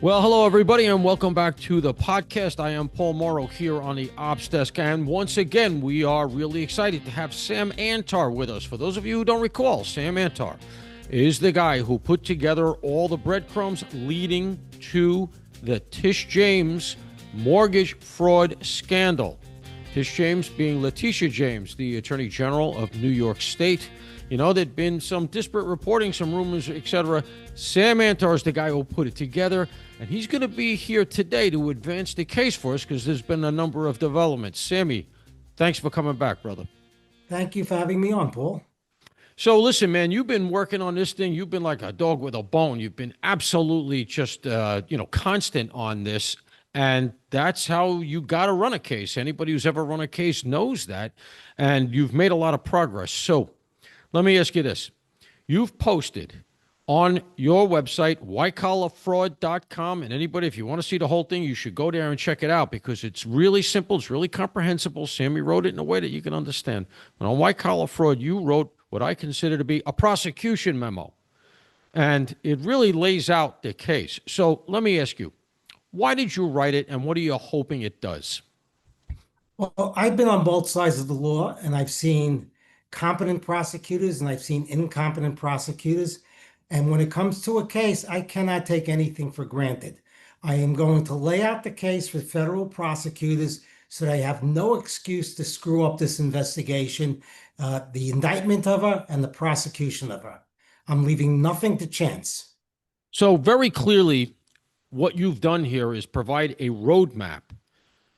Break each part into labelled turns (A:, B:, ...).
A: Well, hello, everybody, and welcome back to the podcast. I am Paul Morrow here on the Ops Desk, and once again, we are really excited to have Sam Antar with us. For those of you who don't recall, Sam Antar is the guy who put together all the breadcrumbs leading to the Tish James mortgage fraud scandal. Tish James being Letitia James, the Attorney General of New York State. You know, there'd been some disparate reporting, some rumors, etc. Sam Antar is the guy who put it together, and he's going to be here today to advance the case for us because there's been a number of developments. Sammy, thanks for coming back, brother.
B: Thank you for having me on, Paul.
A: So listen, man, you've been working on this thing. You've been like a dog with a bone. You've been absolutely just, constant on this. And that's how you got to run a case. Anybody who's ever run a case knows that. And you've made a lot of progress. So let me ask you this. You've posted on your website, whitecollarfraud.com, and anybody, if you want to see the whole thing, you should go there and check it out because it's really simple. It's really comprehensible. Sammy wrote it in a way that you can understand. But on White Collar Fraud, you wrote what I consider to be a prosecution memo, and it really lays out the case. So let me ask you, why did you write it, and what are you hoping it does?
B: Well, I've been on both sides of the law, and I've seen competent prosecutors and I've seen incompetent prosecutors. And when it comes to a case, I cannot take anything for granted. I am going to lay out the case for federal prosecutors so they have no excuse to screw up this investigation, the indictment of her and the prosecution of her. I'm leaving nothing to chance.
A: So very clearly, what you've done here is provide a roadmap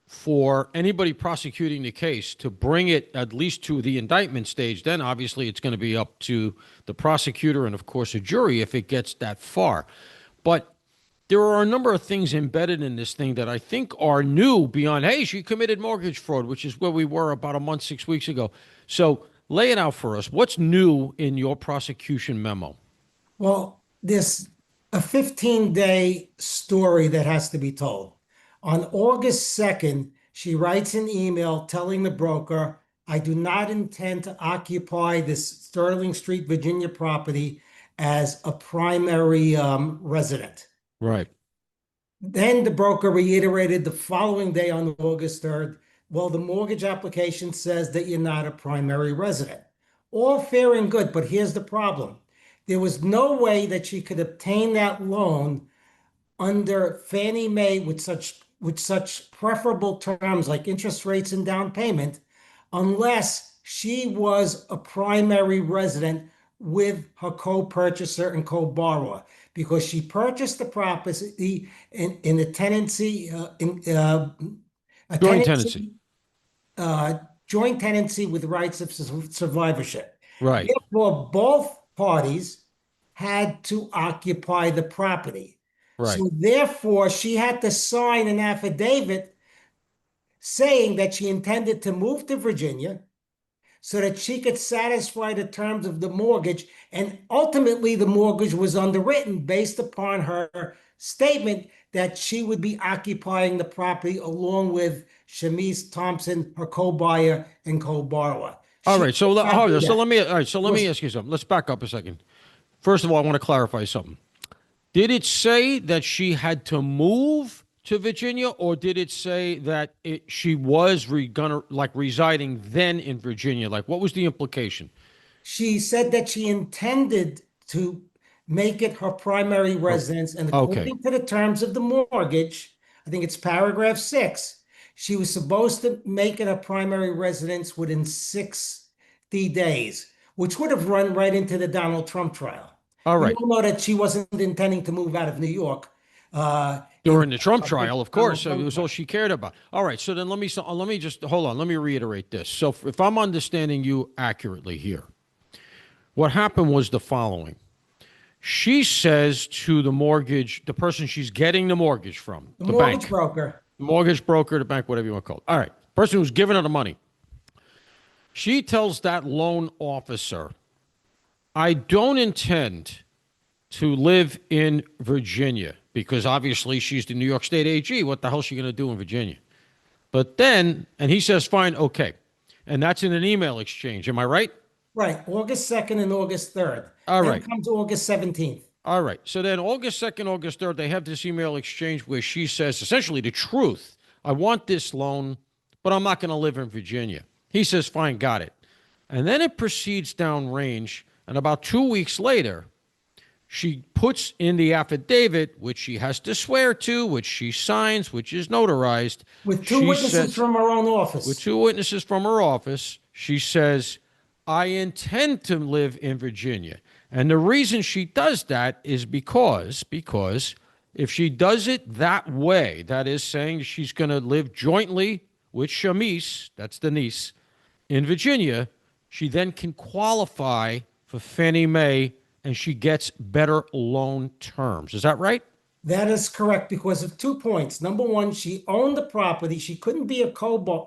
A: for anybody prosecuting the case to bring it at least to the indictment stage. Then obviously it's going to be up to the prosecutor and of course a jury if it gets that far. But there are a number of things embedded in this thing that I think are new beyond, hey, she committed mortgage fraud, which is where we were about a month, 6 weeks ago. So lay it out for us. What's new in your prosecution memo?
B: Well, there's a 15-day story that has to be told. On August 2nd, she writes an email telling the broker, I do not intend to occupy this Sterling Street, Virginia property as a primary resident.
A: Right.
B: Then the broker reiterated the following day on August 3rd, well, the mortgage application says that you're not a primary resident. All fair and good, but here's the problem. There was no way that she could obtain that loan under Fannie Mae with such preferable terms like interest rates and down payment, unless she was a primary resident with her co-purchaser and co-borrower, because she purchased the property in a tenancy, joint tenancy with rights of survivorship.
A: Right.
B: Therefore, both parties had to occupy the property.
A: Right.
B: So therefore, she had to sign an affidavit saying that she intended to move to Virginia so that she could satisfy the terms of the mortgage. And ultimately, the mortgage was underwritten based upon her statement that she would be occupying the property along with Shamice Thompson, her co-buyer and co-borrower.
A: All right. So let me ask you something. Let's back up a second. First of all, I want to clarify something. Did it say that she had to move to Virginia, or did it say that she was residing then in Virginia? Like, what was the implication?
B: She said that she intended to make it her primary residence, and according to the terms of the mortgage, I think it's paragraph 6, she was supposed to make it a primary residence within 60 days, which would have run right into the Donald Trump trial.
A: All right.
B: You know that she wasn't intending to move out of New York.
A: During the Trump trial, of course. So it was all she cared about. All right. So then let me just hold on. Let me reiterate this. So if I'm understanding you accurately here, what happened was the following. She says to the person she's getting the mortgage from, the
B: mortgage
A: bank.
B: Broker.
A: Mortgage broker, the bank, whatever you want to call it. All right. Person who's giving her the money. She tells that loan officer, I don't intend to live in Virginia because obviously she's the New York State AG. What the hell is she going to do in Virginia? But then, and he says, fine, okay. And that's in an email exchange. Am I right?
B: Right. August 2nd and August 3rd.
A: All
B: then
A: right.
B: comes August 17th.
A: All right. So then August 2nd, August 3rd, they have this email exchange where she says essentially the truth. I want this loan, but I'm not going to live in Virginia. He says, fine, got it. And then it proceeds downrange. And about 2 weeks later, she puts in the affidavit, which she has to swear to, which she signs, which is notarized.
B: With two
A: She
B: witnesses
A: says,
B: from her own
A: with
B: office.
A: 2 witnesses from her office, she says, I intend to live in Virginia. And the reason she does that is because if she does it that way, that is saying she's going to live jointly with Shamise, that's the niece, in Virginia, she then can qualify for Fannie Mae and she gets better loan terms. Is that right?
B: That is correct because of 2 points. Number one, she owned the property. She couldn't be a co-signer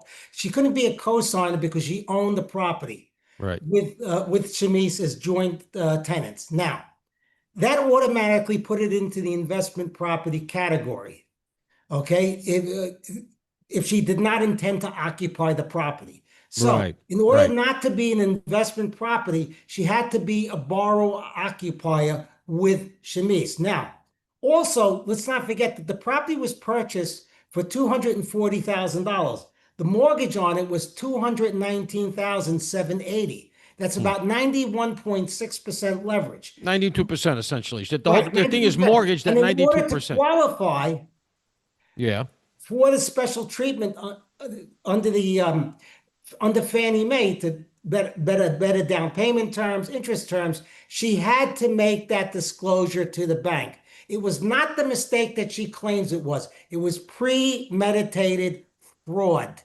B: because she owned the property
A: Right.
B: with Shamise as joint tenants. Now, that automatically put it into the investment property category. Okay, if she did not intend to occupy the property. So,
A: Right.
B: in order
A: Right.
B: not to be an investment property, she had to be a borrower occupier with Shamise. Now, also, let's not forget that the property was purchased for $240,000. The mortgage on it was $219,780. That's about 91.6% leverage.
A: 92% essentially.
B: Right,
A: The thing is
B: 90%.
A: mortgaged at
B: And in order to
A: 92%.
B: qualify
A: Yeah.
B: for the special treatment under the under Fannie Mae to better down payment terms, interest terms, she had to make that disclosure to the bank. It was not the mistake that she claims it was. It was premeditated fraud.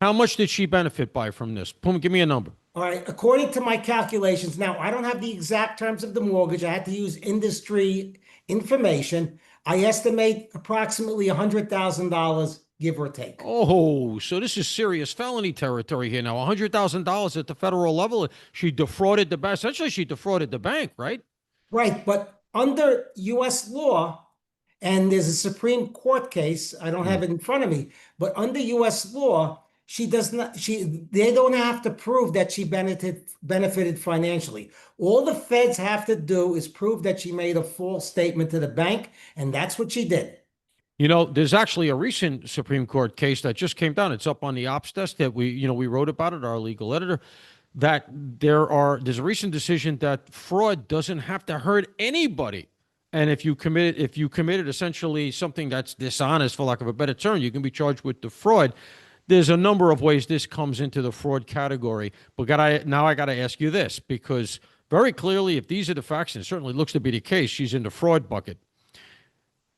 A: How much did she benefit by from this? Boom, give me a number.
B: All right, according to my calculations, now I don't have the exact terms of the mortgage. I had to use industry information. I estimate approximately $100,000, give or take.
A: Oh, so this is serious felony territory here now. $100,000 at the federal level. She defrauded the bank. Essentially, she defrauded the bank, right?
B: Right, but under US law, and there's a Supreme Court case, I don't
A: Mm.
B: have it in front of me, but under US law, she does not, they don't have to prove that she benefited financially. All the feds have to do is prove that she made a false statement to the bank, and that's what she did.
A: You know, there's actually a recent Supreme Court case that just came down. It's up on the ops desk that we wrote about it, our legal editor, that there's a recent decision that fraud doesn't have to hurt anybody. And if you committed essentially something that's dishonest, for lack of a better term, you can be charged with the fraud. There's a number of ways this comes into the fraud category. But now I got to ask you this, because very clearly, if these are the facts, and it certainly looks to be the case, she's in the fraud bucket.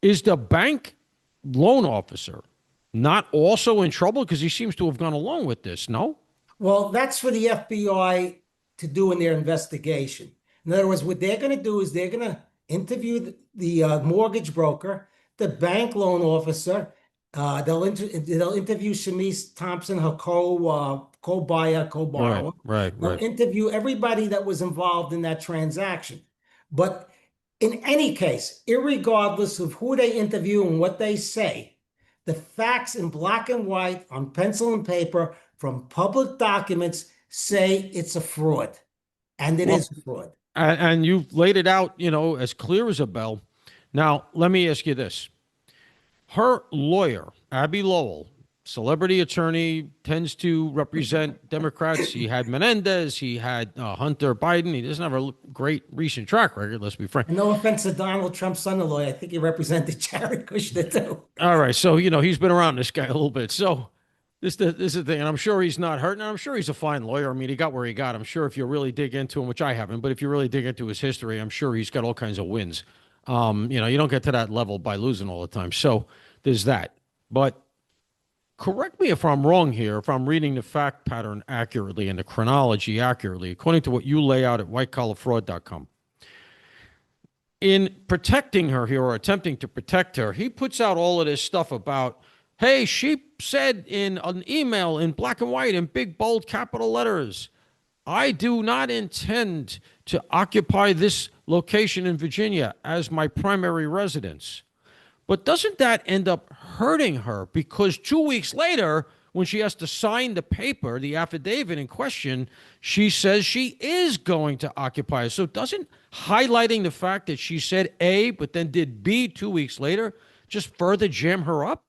A: Is the bank loan officer not also in trouble? Because he seems to have gone along with this, no?
B: Well, that's for the FBI to do in their investigation. In other words, what they're going to do is they're going to interview the mortgage broker, the bank loan officer. They'll interview Shamise Thompson, her co-buyer,
A: Right,
B: co-borrower.
A: right,
B: They'll
A: right.
B: interview everybody that was involved in that transaction. But in any case, irregardless of who they interview and what they say, the facts in black and white on pencil and paper from public documents say it's a fraud, and it
A: Well,
B: is a fraud.
A: and you've laid it out, as clear as a bell. Now, let me ask you this. Her lawyer, Abby Lowell, celebrity attorney, tends to represent Democrats. He had Menendez. He had Hunter Biden. He doesn't have a great recent track record, let's be frank.
B: And no offense to Donald Trump's son-in-law, I think he represented Jared Kushner too.
A: All right. So, he's been around this guy a little bit. So this is the thing. And I'm sure he's not hurting. I'm sure he's a fine lawyer. I mean, he got where he got. I'm sure if you really dig into him, which I haven't, but if you really dig into his history, I'm sure he's got all kinds of wins. You don't get to that level by losing all the time. So there's that. But correct me if I'm wrong here, if I'm reading the fact pattern accurately and the chronology accurately, according to what you lay out at whitecollarfraud.com. In protecting her here, or attempting to protect her, he puts out all of this stuff about, hey, she said in an email in black and white in big, bold capital letters, I do not intend to occupy this location in Virginia as my primary residence. But doesn't that end up hurting her? Because 2 weeks later, when she has to sign the paper, the affidavit in question, she says she is going to occupy it. So doesn't highlighting the fact that she said A but then did B 2 weeks later just further jam her up?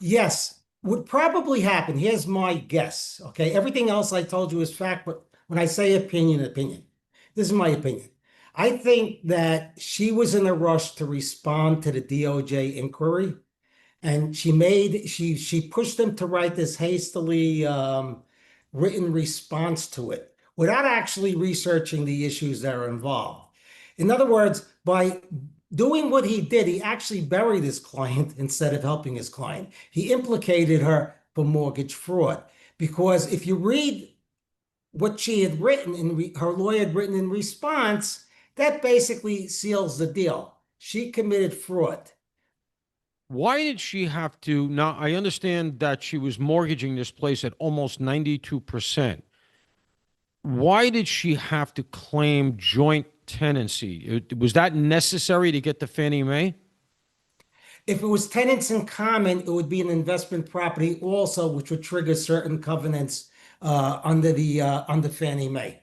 B: Yes, would probably happen. Here's my guess. Okay. Everything else I told you is fact, but when I say opinion, opinion, this is my opinion. I think that she was in a rush to respond to the DOJ inquiry, and she pushed them to write this hastily written response to it without actually researching the issues that are involved. In other words, by doing what he did, he actually buried his client instead of helping his client. He implicated her for mortgage fraud because if you read what she had written her lawyer had written in response, that basically seals the deal. She committed fraud.
A: Why did she have to? Now, I understand that she was mortgaging this place at almost 92%. Why did she have to claim joint tenancy? Was that necessary to get the Fannie Mae?
B: If it was tenants in common, it would be an investment property also, which would trigger certain covenants under Fannie Mae.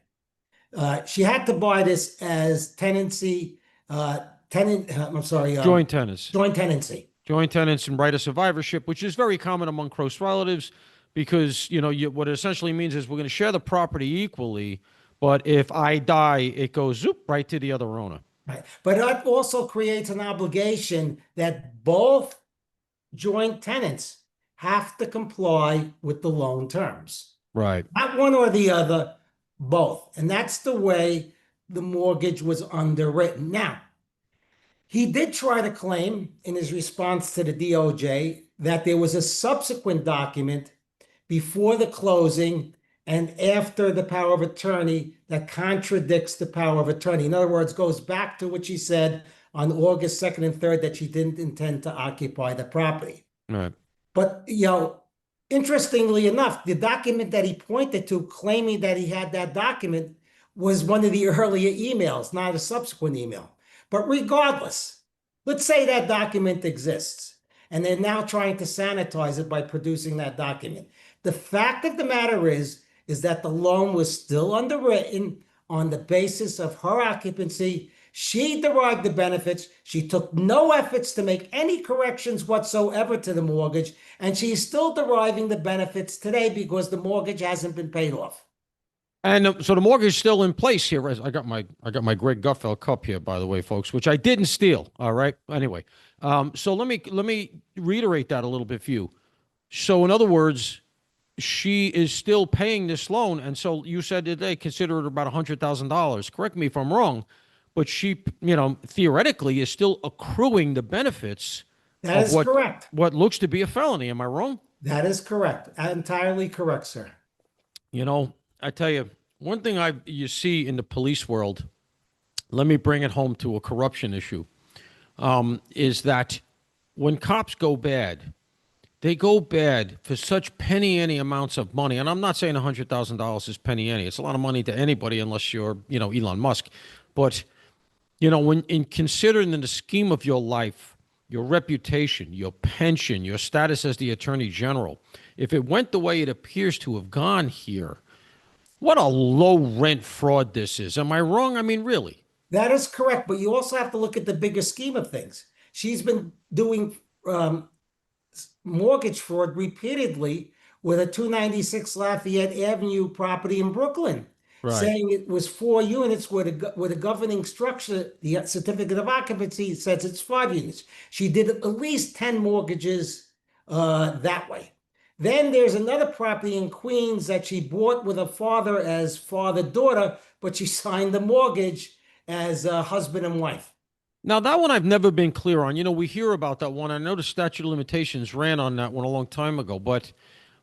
B: She had to buy this as tenancy, I'm sorry,
A: Joint tenants.
B: joint tenancy.
A: Joint tenants and right of survivorship, which is very common among close relatives because, what it essentially means is we're going to share the property equally, but if I die, it goes zoop right to the other owner.
B: Right. But that also creates an obligation that both joint tenants have to comply with the loan terms.
A: Right.
B: Not one or the other, both. And that's the way the mortgage was underwritten. Now, he did try to claim in his response to the DOJ that there was a subsequent document before the closing and after the power of attorney that contradicts the power of attorney. In other words, goes back to what she said on August 2nd and 3rd that she didn't intend to occupy the property.
A: Right.
B: But, interestingly enough, the document that he pointed to, claiming that he had that document, was one of the earlier emails, not a subsequent email. But regardless, let's say that document exists, and they're now trying to sanitize it by producing that document. The fact of the matter is that the loan was still underwritten on the basis of her occupancy. She derived the benefits. She took no efforts to make any corrections whatsoever to the mortgage, and she's still deriving the benefits today because the mortgage hasn't been paid off.
A: And so the mortgage is still in place here. I got my Greg Gutfeld cup here, by the way, folks, which I didn't steal. All right. Anyway, so let me reiterate that a little bit for you. So in other words, she is still paying this loan, and so you said that they consider it about $100,000. Correct me if I'm wrong, but she, theoretically, is still accruing the benefits
B: That
A: of
B: is correct.
A: what looks to be a felony. Am I wrong?
B: That is correct. Entirely correct, sir.
A: I tell you, one thing you see in the police world, let me bring it home to a corruption issue, is that when cops go bad, they go bad for such penny ante amounts of money. And I'm not saying $100,000 is penny ante. It's a lot of money to anybody unless you're, Elon Musk. But, when in considering in the scheme of your life, your reputation, your pension, your status as the attorney general, if it went the way it appears to have gone here, what a low rent fraud this is. Am I wrong? I mean, really?
B: That is correct. But you also have to look at the bigger scheme of things. She's been doing mortgage fraud repeatedly with a 296 Lafayette Avenue property in Brooklyn,
A: Right.
B: saying it was 4 units with a governing structure. The certificate of occupancy says it's 5 units. She did at least 10 mortgages that way. Then there's another property in Queens that she bought with her father as father-daughter, but she signed the mortgage as husband and wife.
A: Now, that one I've never been clear on. We hear about that one. I know the statute of limitations ran on that one a long time ago. But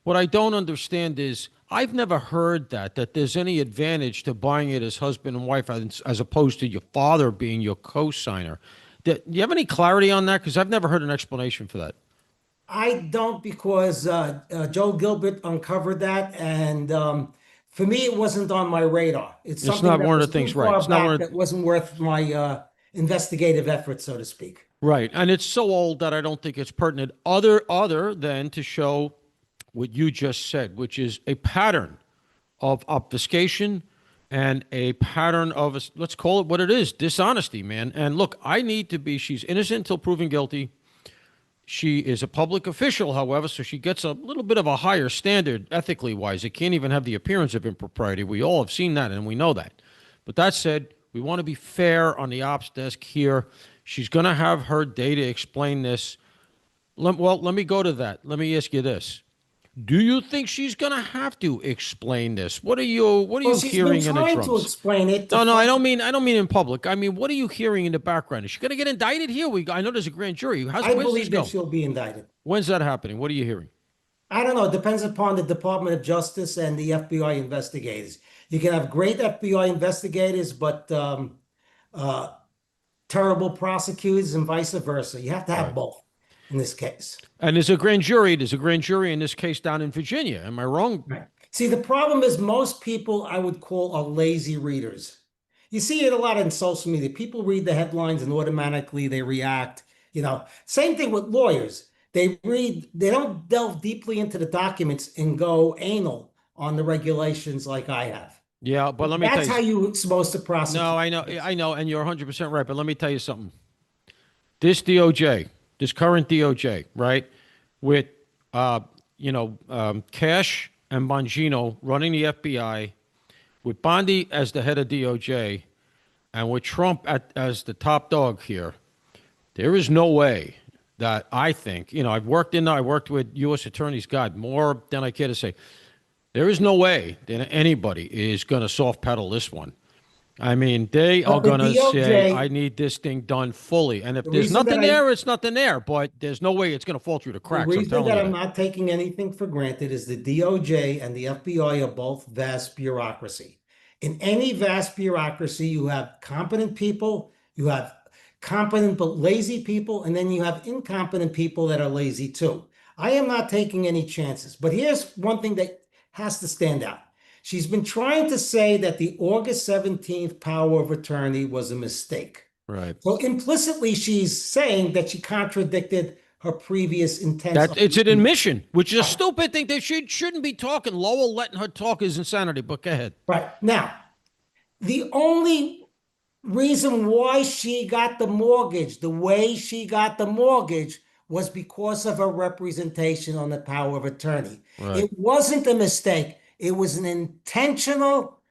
A: what I don't understand is I've never heard that there's any advantage to buying it as husband and wife as opposed to your father being your co-signer. Do you have any clarity on that? Because I've never heard an explanation for that.
B: I don't because Joe Gilbert uncovered that, and for me, it wasn't on my radar. It's
A: It's
B: something
A: not
B: that
A: one of
B: was
A: the
B: too
A: things, right?
B: far
A: It's not
B: back
A: one of
B: that wasn't worth my investigative effort, so to speak.
A: right, and it's so old that I don't think it's pertinent other than to show what you just said, which is a pattern of obfuscation and a pattern of, let's call it what it is, dishonesty, man. And look, she's innocent until proven guilty. She is a public official, however, so she gets a little bit of a higher standard ethically wise. It can't even have the appearance of impropriety. We all have seen that and we know that. But that said, we want to be fair on the ops desk here. She's going to have her day to explain this. Let me go to that. Let me ask you this. Do you think she's going to have to explain this? What are you hearing in the
B: trying to
A: drums?
B: explain it.
A: No, I don't mean in public. I mean, what are you hearing in the background? Is she going to get indicted here? I know there's a grand jury.
B: I believe that she'll be indicted.
A: When's that happening? What are you hearing?
B: I don't know. It depends upon the Department of Justice and the FBI investigators. You can have great FBI investigators, but terrible prosecutors and vice versa. You have to have both in this case.
A: And there's a grand jury. There's a grand jury in this case down in Virginia. Am I wrong?
B: Right. See, the problem is most people I would call are lazy readers. You see it a lot in social media. People read the headlines and automatically they react. Same thing with lawyers. They don't delve deeply into the documents and go anal on the regulations like I have.
A: Yeah, but let me tell you.
B: That's how you're supposed to prosecute.
A: No, I know, and you're 100% right. But let me tell you something. This DOJ, this current DOJ, right, with Cash and Bongino running the FBI, with Bondi as the head of DOJ, and with Trump as the top dog here, there is no way that I think, I worked with U.S. attorneys, God, more than I care to say. There is no way that anybody is going to soft pedal this one. I mean, they are going to say, I need this thing done fully. And if there's nothing there, it's nothing there. But there's no way it's going to fall through the cracks.
B: The reason that I'm not taking anything for granted is the DOJ and the FBI are both vast bureaucracy. In any vast bureaucracy, you have competent people, you have competent but lazy people, and then you have incompetent people that are lazy too. I am not taking any chances. But here's one thing that has to stand out. She's been trying to say that the August 17th power of attorney was a mistake.
A: Right.
B: So implicitly, she's saying that she contradicted her previous intent.
A: It's an admission, which is a stupid thing. They shouldn't be talking. Lowell letting her talk is insanity, but go ahead.
B: Right. Now, the only reason why she got the mortgage, the way she got the mortgage, was because of her representation on the power of attorney. Right. It wasn't a mistake. It was an intentional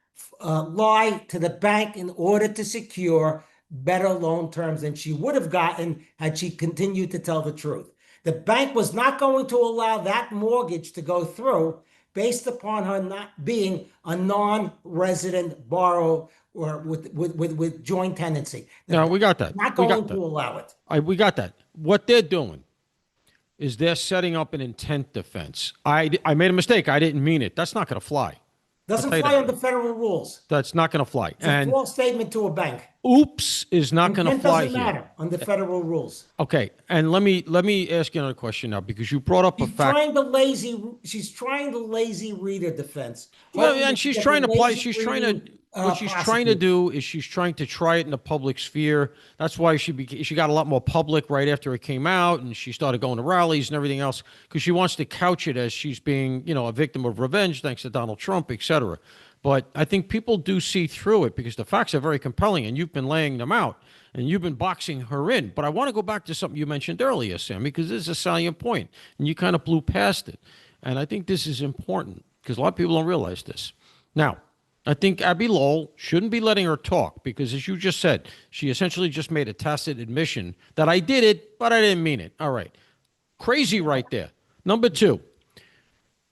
B: lie to the bank in order to secure better loan terms than she would have gotten had she continued to tell the truth. The bank was not going to allow that mortgage to go through based upon her not being a non-resident borrower or with joint tenancy.
A: No, we got that.
B: Not going to allow it.
A: We got that. What they're doing is they're setting up an intent defense. I made a mistake. I didn't mean it. That's not going to fly.
B: Doesn't fly under federal rules.
A: That's not going to fly.
B: It's a false statement to a bank.
A: Oops is not going to fly here.
B: It doesn't matter under federal rules.
A: Okay, and let me ask you another question now, because you brought up a fact.
B: She's trying the lazy reader defense.
A: Well, and she's trying to apply. She's trying to. What she's trying to do is she's trying to try it in the public sphere. That's why she got a lot more public right after it came out, and she started going to rallies and everything else, because she wants to couch it as she's being, a victim of revenge thanks to Donald Trump, etc. But I think people do see through it because the facts are very compelling, and you've been laying them out, and you've been boxing her in. But I want to go back to something you mentioned earlier, Sam, because this is a salient point, and you kind of blew past it. And I think this is important because a lot of people don't realize this. Now, I think Abby Lowell shouldn't be letting her talk because, as you just said, she essentially just made a tacit admission that I did it, but I didn't mean it. All right. Crazy right there. Number two,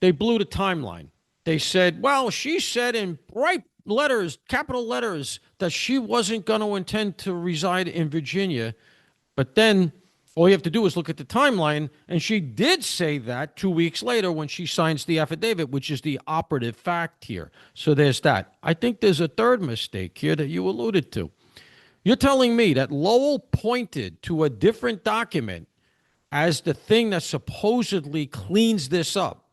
A: they blew the timeline. They said, well, she said in bright letters, capital letters, that she wasn't going to intend to reside in Virginia. But then all you have to do is look at the timeline, and she did say that 2 weeks later when she signs the affidavit, which is the operative fact here. So there's that. I think there's a third mistake here that you alluded to. You're telling me that Lowell pointed to a different document as the thing that supposedly cleans this up,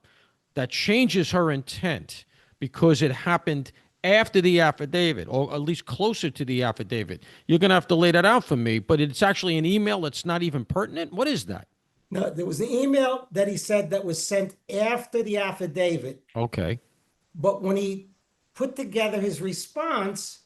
A: that changes her intent because it happened after the affidavit, or at least closer to the affidavit. You're going to have to lay that out for me, but it's actually an email that's not even pertinent? What is that?
B: No, there was an email that he said that was sent after the affidavit,
A: Okay.
B: but when he put together his response,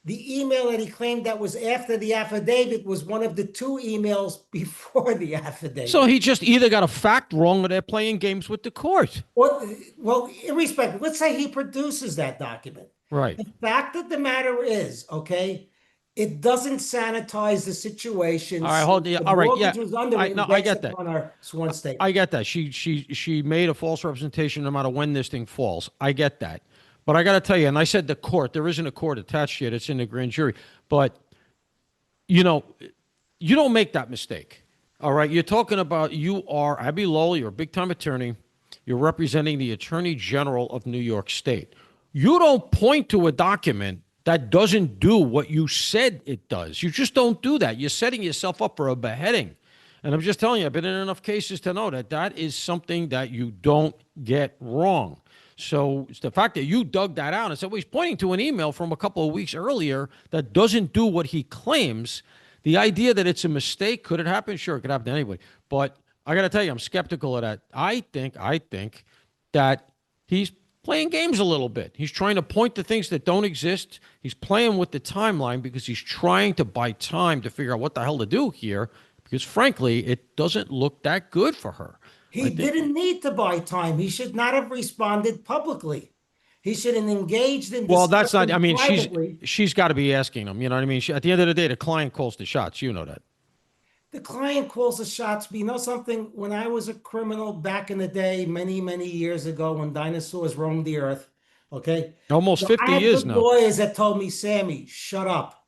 B: the email that he claimed that was after the affidavit was one of the two emails before the
A: So
B: affidavit.
A: he just either got a fact wrong or they're playing games with the court.
B: Well, irrespective, let's say he produces that document.
A: Right.
B: The fact of the matter is, okay, it doesn't sanitize the situation
A: All right.
B: since
A: Hold. Yeah.
B: the
A: All right. Yeah.
B: mortgage was
A: I
B: underwritten
A: no. I
B: based
A: get that.
B: upon our sworn
A: I
B: statement.
A: get that. She made a false representation no matter when this thing falls. I get that. But I got to tell you, and I said the court, there isn't a court attached yet. It's in the grand jury. But, you know, you don't make that mistake. All right. You're talking about, you are Abby Lowell, you're a big time attorney. You're representing the Attorney General of New York State. You don't point to a document that doesn't do what you said it does. You just don't do that. You're setting yourself up for a beheading. And I'm just telling you, I've been in enough cases to know that that is something that you don't get wrong. So it's the fact that you dug that out and said, well, he's pointing to an email from a couple of weeks earlier that doesn't do what he claims. The idea that it's a mistake, could it happen? Sure, it could happen to anybody. But I got to tell you, I'm skeptical of that. I think that he's playing games a little bit. He's trying to point to things that don't exist. He's playing with the timeline because he's trying to buy time to figure out what the hell to do here. Because frankly, it doesn't look that good for her. I
B: He
A: think.
B: didn't need to buy time. He should not have responded publicly. He should have engaged in
A: Well, that's not. I
B: discussion
A: mean,
B: privately.
A: she's got to be asking him. You know what I mean? At the end of the day, the client calls the shots. You know that.
B: The client calls the shots. But you know something? When I was a criminal back in the day, many, many years ago, when dinosaurs roamed the earth, okay,
A: Almost
B: I
A: 50
B: had
A: years
B: good
A: now.
B: lawyers that told me, Sammy, shut up.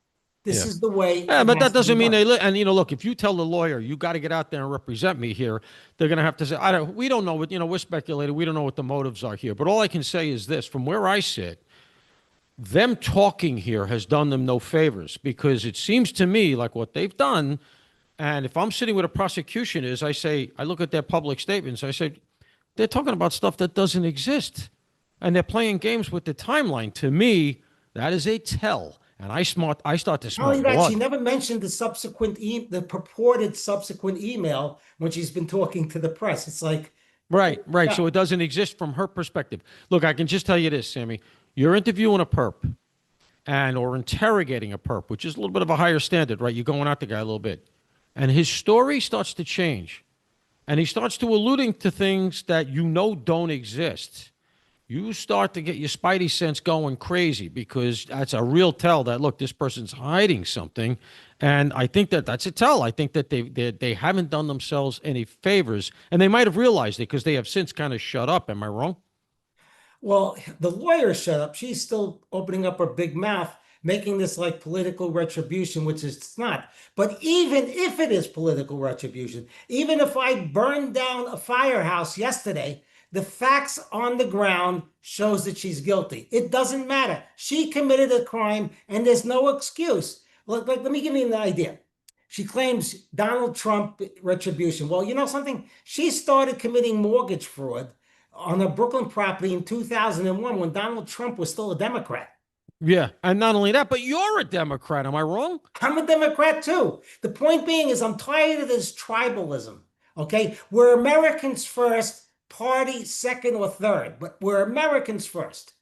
B: This
A: Yeah.
B: is the way
A: Yeah,
B: it
A: but
B: has
A: that
B: to be
A: doesn't mean
B: done.
A: and look, if you tell the lawyer you got to get out there and represent me here, they're going to have to say, we don't know what, we're speculating. We don't know what the motives are here. But all I can say is this, from where I sit, them talking here has done them no favors because it seems to me like what they've done. And if I'm sitting with a prosecution is I look at their public statements. I say, they're talking about stuff that doesn't exist and they're playing games with the timeline. To me, that is a tell. And I start to
B: Not
A: smell
B: only that, she
A: blood.
B: never mentioned the purported subsequent email when she's been talking to the press. It's like,
A: Right, right.
B: yeah,
A: So it doesn't exist from her perspective. Look, I can just tell you this, Sammy. You're interviewing a perp or interrogating a perp, which is a little bit of a higher standard, right? You're going at the guy a little bit. And his story starts to change. And he starts to alluding to things that don't exist. You start to get your spidey sense going crazy because that's a real tell that, look, this person's hiding something. And I think that that's a tell. I think that they haven't done themselves any favors, and they might have realized it because they have since kind of shut up. Am I wrong?
B: well, the lawyer shut up. She's still opening up her big mouth, making this like political retribution, which it's not. But even if it is political retribution, even if I burned down a firehouse yesterday, the facts on the ground shows that she's guilty. It doesn't matter. She committed a crime and there's no excuse. Let me give you an idea. She claims Donald Trump retribution. Well, you know something? She started committing mortgage fraud on a Brooklyn property in 2001 when Donald Trump was still a Democrat.
A: Yeah. And not only that, but you're a Democrat. Am I wrong?
B: I'm a Democrat too. The point being is I'm tired of this tribalism. Okay. We're Americans first, party second or third, but we're Americans first.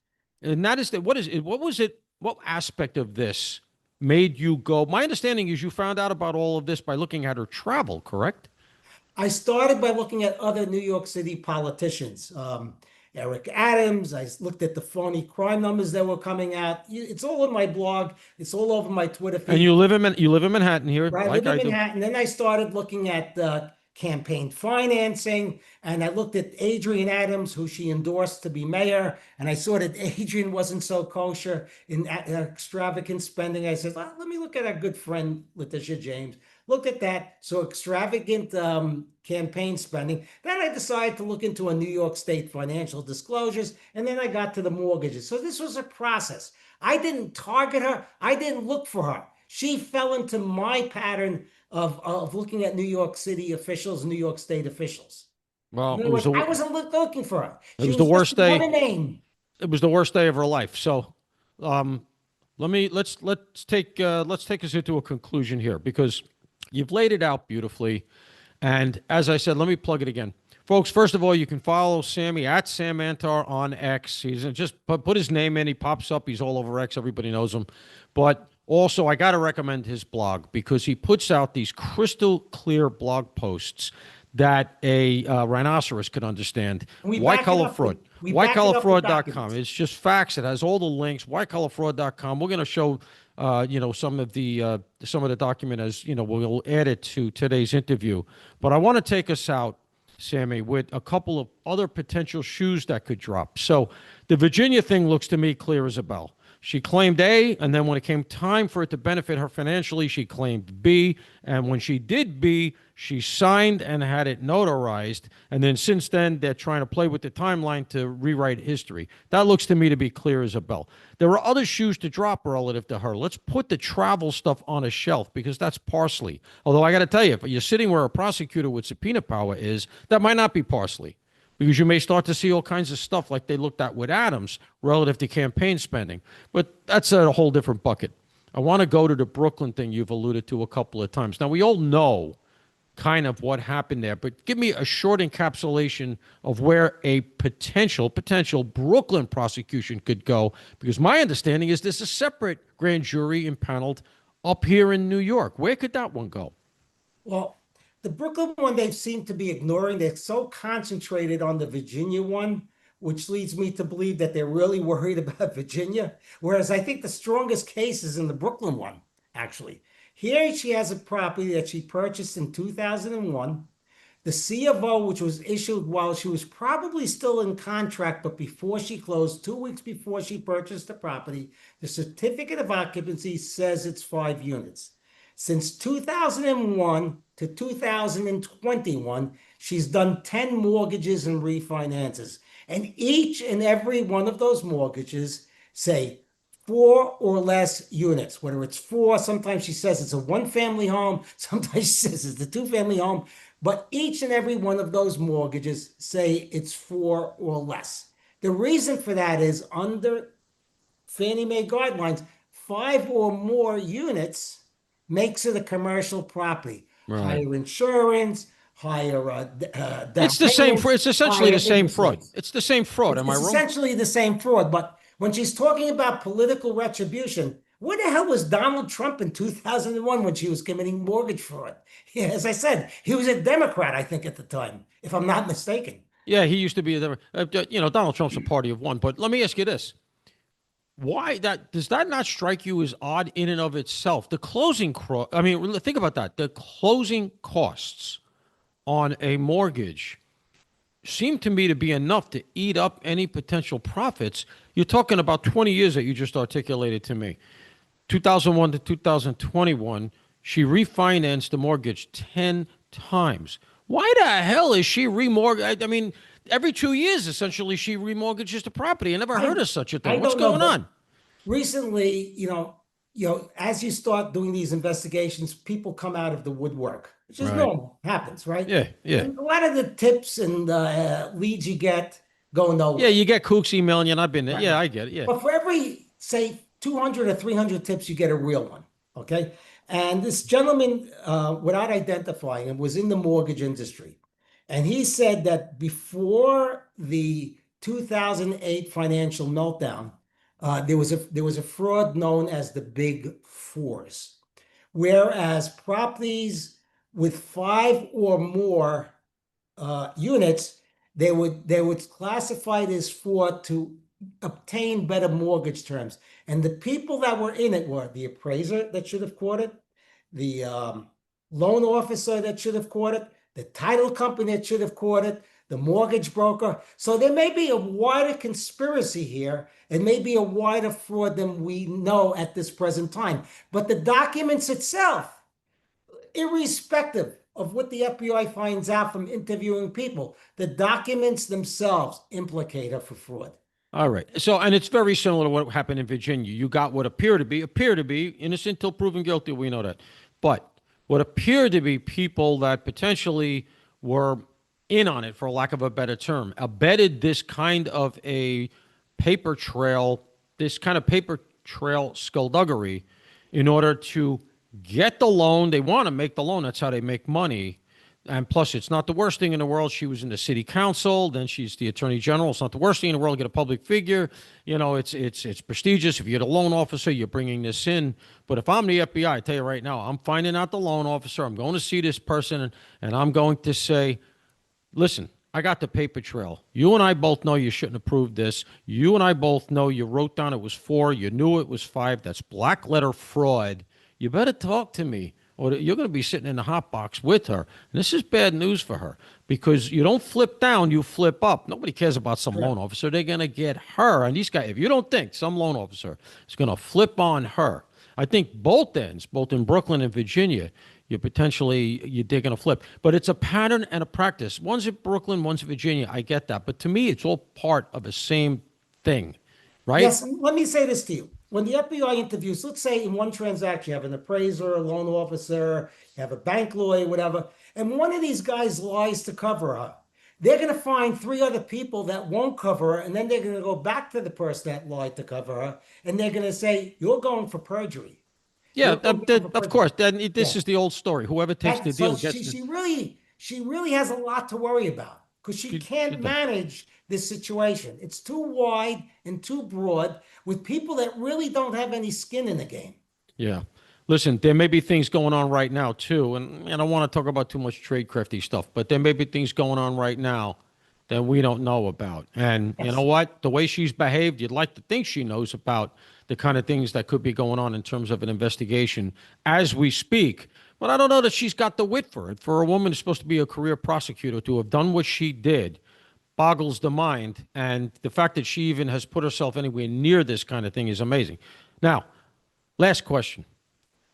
A: And that is what is it? What was it? What aspect of this made you go? My understanding is you found out about all of this by looking at her travel, correct?
B: I started by looking at other New York City politicians. Eric Adams. I looked at the phony crime numbers that were coming out. It's all in my blog. It's all over my Twitter
A: And
B: feed.
A: you live in Manhattan here,
B: Right, I
A: like
B: live in
A: I do.
B: Manhattan. Then I started looking at campaign financing, and I looked at Adrian Adams, who she endorsed to be mayor, and I saw that Adrian wasn't so kosher in extravagant spending. I said, let me look at our good friend Letitia James. Looked at that, so extravagant campaign spending. Then I decided to look into a New York State financial disclosures, and then I got to the mortgages. So this was a process. I didn't target her. I didn't look for her. She fell into my pattern of looking at New York City officials, New York State officials.
A: Well,
B: In other words, I wasn't looking for her.
A: it
B: She
A: was the
B: was just
A: worst
B: another
A: day.
B: name.
A: It was the worst day of her life. So, um, let's take us into a conclusion here because you've laid it out beautifully. And as I said, let me plug it again. Folks, first of all, you can follow Sammy at Sam Antar on X. He's just put his name in. He pops up. He's all over X. Everybody knows him. But also, I got to recommend his blog because he puts out these crystal clear blog posts that a rhinoceros could understand.
B: We
A: White
B: back it
A: collar
B: up
A: fraud.
B: with, we back it up with
A: Whitecollarfraud.com.
B: documents.
A: It's just facts. It has all the links. Whitecollarfraud.com. We're going to show, some of the document as we'll add it to today's interview. But I want to take us out, Sammy, with a couple of other potential shoes that could drop. So the Virginia thing looks to me clear as a bell. She claimed A, and then when it came time for it to benefit her financially, she claimed B. And when she did B, she signed and had it notarized. And then since then, they're trying to play with the timeline to rewrite history. That looks to me to be clear as a bell. There are other shoes to drop relative to her. Let's put the travel stuff on a shelf because that's parsley. Although I got to tell you, if you're sitting where a prosecutor with subpoena power is, that might not be parsley, because you may start to see all kinds of stuff like they looked at with Adams relative to campaign spending. But that's a whole different bucket. I want to go to the Brooklyn thing you've alluded to a couple of times. Now, we all know kind of what happened there, but give me a short encapsulation of where a potential Brooklyn prosecution could go, because my understanding is there's a separate grand jury impaneled up here in New York. Where could that one go?
B: Well, the Brooklyn one they seem to be ignoring. They're so concentrated on the Virginia one, which leads me to believe that they're really worried about Virginia. Whereas I think the strongest case is in the Brooklyn one, actually. Here she has a property that she purchased in 2001. The C of O, which was issued while she was probably still in contract, but before she closed, 2 weeks before she purchased the property, the certificate of occupancy says it's 5 units. Since 2001 to 2021, she's done 10 mortgages and refinances. And each and every one of those mortgages say 4 or less units, whether it's four, sometimes she says it's a one-family home, sometimes she says it's a two-family home, but each and every one of those mortgages say it's 4 or less. The reason for that is under Fannie Mae guidelines, 5 or more units makes it a commercial property.
A: Right.
B: Higher insurance, higher down
A: It's the same.
B: payments,
A: It's essentially
B: higher
A: the same
B: interest
A: fraud.
B: rates.
A: It's the same fraud. Am I
B: It's
A: wrong?
B: essentially the same fraud. But when she's talking about political retribution, where the hell was Donald Trump in 2001 when she was committing mortgage fraud? Yeah, as I said, he was a Democrat, I think, at the time, if I'm not mistaken.
A: Yeah, he used to be a Donald Trump's a party of one. But let me ask you this: why that does that not strike you as odd in and of itself? The closing I mean, think about that. The closing costs on a mortgage seem to me to be enough to eat up any potential profits. You're talking about 20 years that you just articulated to me. 2001 to 2021, she refinanced the mortgage 10 times. Why the hell is she remortgaged? I mean, every 2 years, essentially, she remortgages the property. I never heard of such a
B: I
A: thing. What's
B: don't know,
A: going
B: but
A: on?
B: recently, as you start doing these investigations, people come out of the woodwork, which is
A: Right.
B: normal, happens, right?
A: Yeah, yeah.
B: And a lot of the tips and leads you get go
A: Yeah,
B: nowhere.
A: you get kooks emailing you, and I've been there.
B: Right.
A: Yeah, I get it. Yeah.
B: But for every, say, 200 or 300 tips, you get a real one. Okay. And this gentleman, without identifying him, was in the mortgage industry. And he said that before the 2008 financial meltdown, there was a fraud known as the Big Fours, whereas properties with 5 or more units, they would classify it as fraud to obtain better mortgage terms. And the people that were in it were the appraiser that should have caught it, the loan officer that should have caught it, the title company that should have caught it, the mortgage broker. So there may be a wider conspiracy here. It may be a wider fraud than we know at this present time. But the documents itself, irrespective of what the FBI finds out from interviewing people, the documents themselves implicate her for fraud.
A: All right. So, and it's very similar to what happened in Virginia. You got what appear to be innocent till proven guilty. We know that. But what appear to be people that potentially were in on it, for lack of a better term, abetted this kind of a paper trail, skullduggery in order to get the loan. They want to make the loan. That's how they make money. And plus, it's not the worst thing in the world. She was in the city council, then she's the attorney general. It's not the worst thing in the world to get a public figure. You know, it's prestigious. If you're the loan officer, you're bringing this in. But if I'm the FBI, I tell you right now, I'm finding out the loan officer. I'm going to see this person, and I'm going to say, listen, I got the paper trail. You and I both know you shouldn't approve this. You and I both know you wrote down it was 4. You knew it was 5. That's black letter fraud. You better talk to me, or you're going to be sitting in the hot box with her. And this is bad news for her because you don't flip down, you flip up. Nobody cares about some loan officer. They're going to get her. And these guys, if you don't think some loan officer is going to flip on her, I think both ends, both in Brooklyn and Virginia, they're going to flip. But it's a pattern and a practice. One's in Brooklyn, one's in Virginia. I get that. But to me, it's all part of the same thing, right?
B: Yes, let me say this to you. When the FBI interviews, let's say in one transaction, you have an appraiser, a loan officer, you have a bank lawyer, whatever, and one of these guys lies to cover her. They're going to find 3 other people that won't cover her, and then they're going to go back to the person that lied to cover her, and they're going to say, you're going for perjury.
A: Yeah, of course. This
B: Yeah.
A: is the old story. Whoever takes the
B: So
A: deal gets the.
B: she really has a lot to worry about because she
A: She
B: can't
A: does.
B: manage this situation. It's too wide and too broad with people that really don't have any skin in the game.
A: Yeah. Listen, there may be things going on right now too, and I don't want to talk about too much trade crafty stuff, but there may be things going on right now that we don't know about. And you know
B: Yes.
A: what? The way she's behaved, you'd like to think she knows about the kind of things that could be going on in terms of an investigation as we speak. But I don't know that she's got the wit for it. For a woman who's supposed to be a career prosecutor to have done what she did boggles the mind. And the fact that she even has put herself anywhere near this kind of thing is amazing. Now, last question.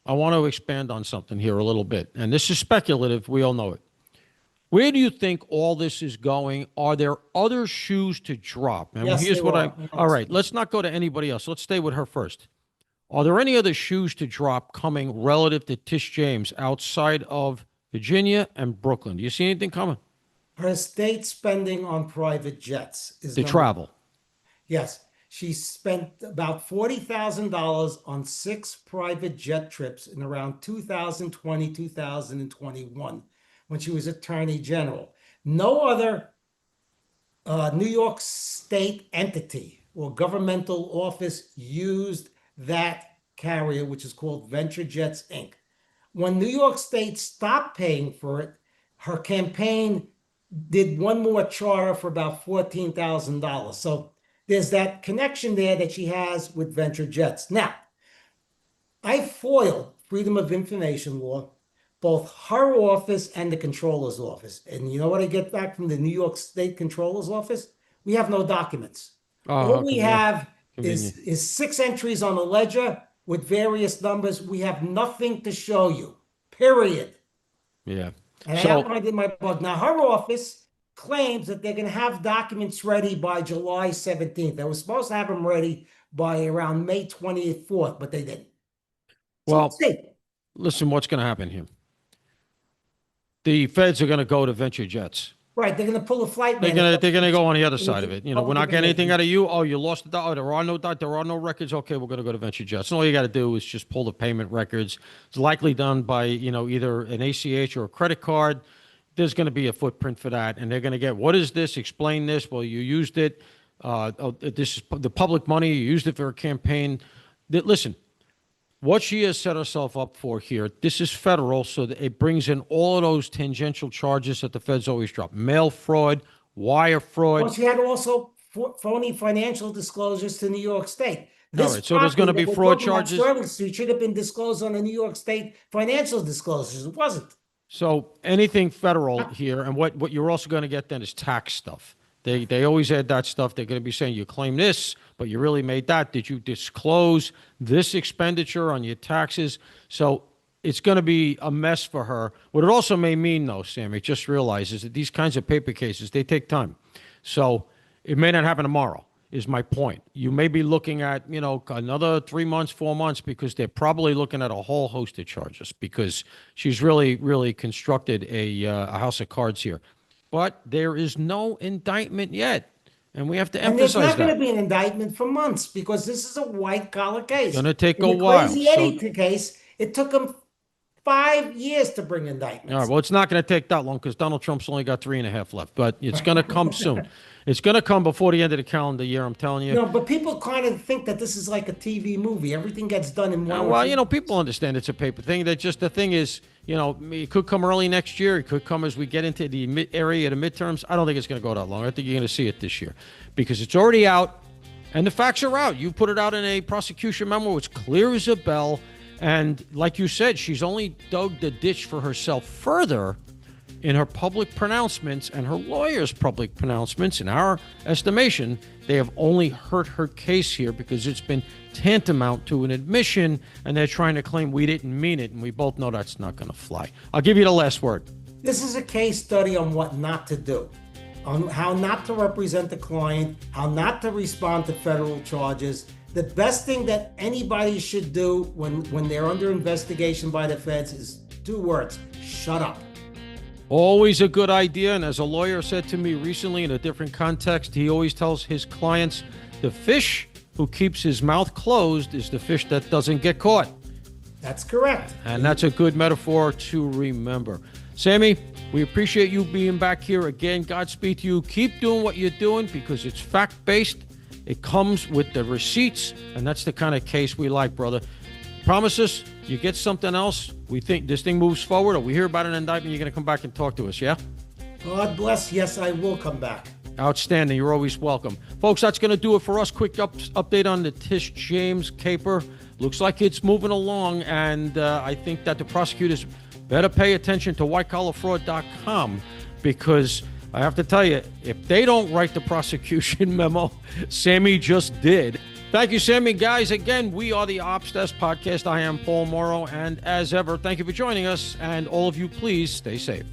A: I want to expand on something here a little bit. And this is speculative. We all know it. Where do you think all this is going? Are there other shoes to drop? And
B: Yes,
A: here's
B: there
A: what
B: are.
A: all
B: Yes.
A: right, let's not go to anybody else. Let's stay with her first. Are there any other shoes to drop coming relative to Tish James outside of Virginia and Brooklyn? Do you see anything coming?
B: Her state spending on private jets is
A: To
B: number one.
A: travel.
B: Yes, she spent about $40,000 on 6 private jet trips in around 2020, 2021, when she was Attorney General. No other New York State entity or governmental office used that carrier, which is called Venture Jets Inc. When New York State stopped paying for it, her campaign did one more charter for about $14,000. So there's that connection there that she has with Venture Jets. Now, I foiled Freedom of Information law, both her office and the controller's office. And you know what I get back from the New York State controller's office? We have no documents.
A: Oh,
B: All
A: how
B: we have
A: convenient.
B: is 6 entries on the ledger with various numbers. We have nothing to show you, period.
A: Yeah.
B: And I
A: So,
B: outlined in my book. Now, her office claims that they're going to have documents ready by July 17th. They were supposed to have them ready by around May 24th, but they didn't. So let's
A: well,
B: see.
A: listen, what's going to happen here? The feds are going to go to Venture Jets.
B: Right, they're going to pull a flight
A: They're
B: man.
A: gonna go on the other side of it. You know, we're not getting anything out of you. Oh, you lost the dollar. There are no records. Okay, we're gonna go to Venture Jets. And all you got to do is just pull the payment records. It's likely done by either an ACH or a credit card. There's going to be a footprint for that, and they're going to get what is this? Explain this. Well, you used it. This is the public money. You used it for a campaign. Listen, what she has set herself up for here, this is federal, so that it brings in all of those tangential charges that the feds always drop. Mail fraud, wire fraud.
B: Well, she had also phony financial disclosures to New York State.
A: All
B: This
A: right, so there's going to
B: property
A: be
B: that we're
A: fraud
B: talking about,
A: charges.
B: Sterling Street, should have been disclosed on the New York State financial disclosures. It wasn't.
A: So anything federal here, and what you're also going to get then is tax stuff. They always add that stuff. They're going to be saying you claim this, but you really made that. Did you disclose this expenditure on your taxes? So it's going to be a mess for her. What it also may mean, though, Sammy, just realize is that these kinds of paper cases, they take time. So it may not happen tomorrow, is my point. You may be looking at, another 3 months, 4 months, because they're probably looking at a whole host of charges because she's really, really constructed a house of cards here. But there is no indictment yet. And we have to
B: And there's
A: emphasize
B: not going to
A: that.
B: be an indictment for months because this is a white collar case.
A: Going to take
B: In
A: a
B: the
A: while.
B: Crazy
A: So
B: Eddie case, it took them 5 years to bring
A: All
B: indictments.
A: right. Well, it's not going to take that long because Donald Trump's only got 3.5 left, but it's going to come soon. It's going to come before the end of the calendar year. I'm telling you.
B: No, but people kind of think that this is like a TV movie. Everything gets done in one.
A: Well, people understand it's a paper thing. That just the thing is, it could come early next year. It could come as we get into the area of the midterms. I don't think it's going to go that long. I think you're going to see it this year because it's already out and the facts are out. You put it out in a prosecution memo. It's clear as a bell. And like you said, she's only dug the ditch for herself further in her public pronouncements and her lawyer's public pronouncements. In our estimation, they have only hurt her case here because it's been tantamount to an admission, and they're trying to claim we didn't mean it, and we both know that's not going to fly. I'll give you the last word.
B: This is a case study on what not to do, on how not to represent the client, how not to respond to federal charges. The best thing that anybody should do when they're under investigation by the feds is 2 words: shut up.
A: Always a good idea. And as a lawyer said to me recently in a different context, he always tells his clients, the fish who keeps his mouth closed is the fish that doesn't get caught.
B: That's correct.
A: And that's a good metaphor to remember. Sammy, we appreciate you being back here again. Godspeed to you. Keep doing what you're doing because it's fact-based. It comes with the receipts, and that's the kind of case we like, brother. Promise us you get something else. We think this thing moves forward, or we hear about an indictment, you're going to come back and talk to us, yeah?
B: God bless. Yes, I will come back.
A: Outstanding. You're always welcome. Folks, that's going to do it for us. Quick update on the Tish James caper. Looks like it's moving along, and I think that the prosecutors better pay attention to whitecollarfraud.com because I have to tell you, if they don't write the prosecution memo, Sammy just did. Thank you, Sammy. Guys, again, we are the Ops Desk Podcast. I am Paul Morrow, and as ever, thank you for joining us, and all of you, please stay safe.